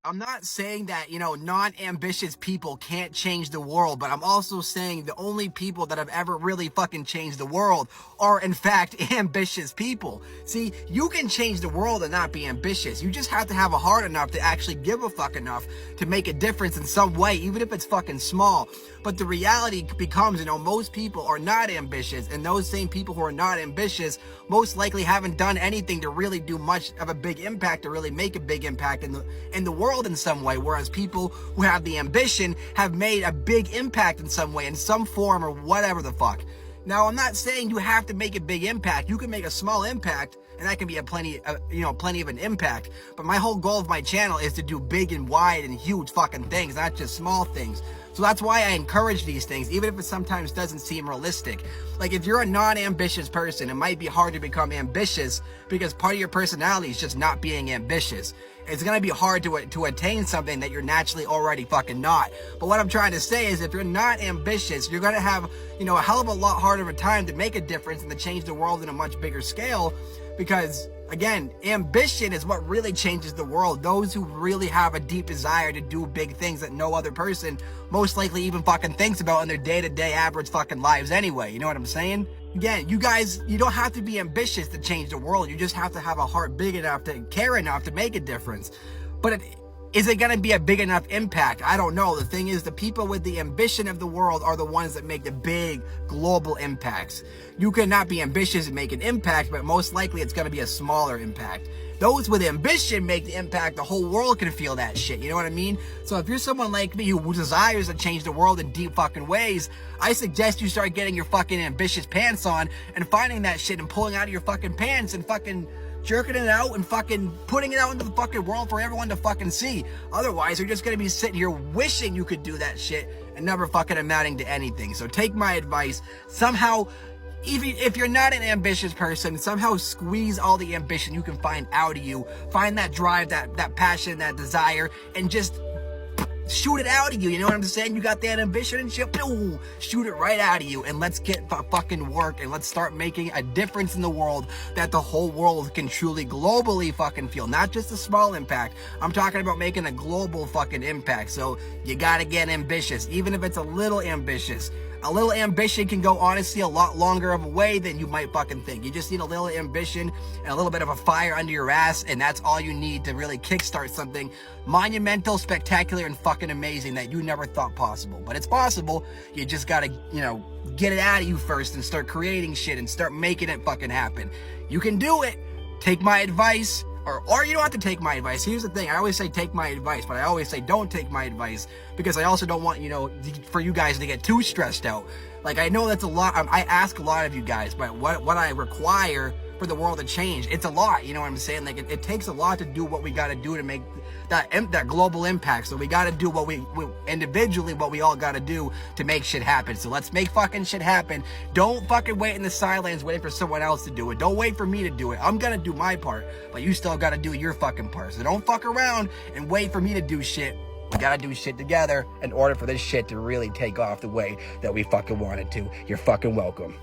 I'm not saying that, non-ambitious people can't change the world, but I'm also saying the only people that have ever really fucking changed the world are, in fact, ambitious people. See, you can change the world and not be ambitious. You just have to have a heart enough to actually give a fuck enough to make a difference in some way, even if it's fucking small. But the reality becomes, most people are not ambitious, and those same people who are not ambitious most likely haven't done anything to really do much of a big impact, to really make a big impact in the world in some way, whereas people who have the ambition have made a big impact in some way, in some form or whatever the fuck. Now, I'm not saying you have to make a big impact. You can make a small impact, and that can be plenty of an impact. But my whole goal of my channel is to do big and wide and huge fucking things, not just small things. So that's why I encourage these things, even if it sometimes doesn't seem realistic. Like, if you're a non-ambitious person, it might be hard to become ambitious because part of your personality is just not being ambitious. It's going to be hard to attain something that you're naturally already fucking not. But what I'm trying to say is, if you're not ambitious, you're going to have, a hell of a lot harder of a time to make a difference and to change the world in a much bigger scale. Because, again, ambition is what really changes the world. Those who really have a deep desire to do big things that no other person most likely even fucking thinks about in their day-to-day average fucking lives anyway. You know what I'm saying? Again, you guys, you don't have to be ambitious to change the world. You just have to have a heart big enough to care enough to make a difference. But is it going to be a big enough impact? I don't know. The thing is, the people with the ambition of the world are the ones that make the big global impacts. You cannot be ambitious and make an impact, but most likely it's going to be a smaller impact. Those with ambition make the impact. The whole world can feel that shit. You know what I mean? So if you're someone like me who desires to change the world in deep fucking ways, I suggest you start getting your fucking ambitious pants on and finding that shit and pulling out of your fucking pants and fucking jerking it out and fucking putting it out into the fucking world for everyone to fucking see. Otherwise, you're just gonna be sitting here wishing you could do that shit and never fucking amounting to anything. So take my advice. Somehow, even if you're not an ambitious person, somehow squeeze all the ambition you can find out of you. Find that drive, that passion, that desire, and just shoot it out of you. You know what I'm saying? You got that ambition and shit. Boom, shoot it right out of you, and let's get fucking work, and let's start making a difference in the world that the whole world can truly globally fucking feel. Not just a small impact. I'm talking about making a global fucking impact. So you gotta get ambitious, even if it's a little ambitious. A little ambition can go, honestly, a lot longer of a way than you might fucking think. You just need a little ambition and a little bit of a fire under your ass, and that's all you need to really kickstart something monumental, spectacular, and fucking amazing that you never thought possible. But it's possible. You just gotta, get it out of you first and start creating shit and start making it fucking happen. You can do it. Take my advice. Or you don't have to take my advice. Here's the thing. I always say take my advice, but I always say don't take my advice, because I also don't want, for you guys to get too stressed out. Like, I know that's a lot. I ask a lot of you guys, but what I require for the world to change, it's a lot. You know what I'm saying? Like, it takes a lot to do what we got to do to make that global impact. So we got to do what we individually, what we all got to do to make shit happen. So let's make fucking shit happen. Don't fucking wait in the sidelines waiting for someone else to do it. Don't wait for me to do it. I'm gonna do my part, but you still got to do your fucking part. So don't fuck around and wait for me to do shit. We gotta do shit together in order for this shit to really take off the way that we fucking want it to. You're fucking welcome.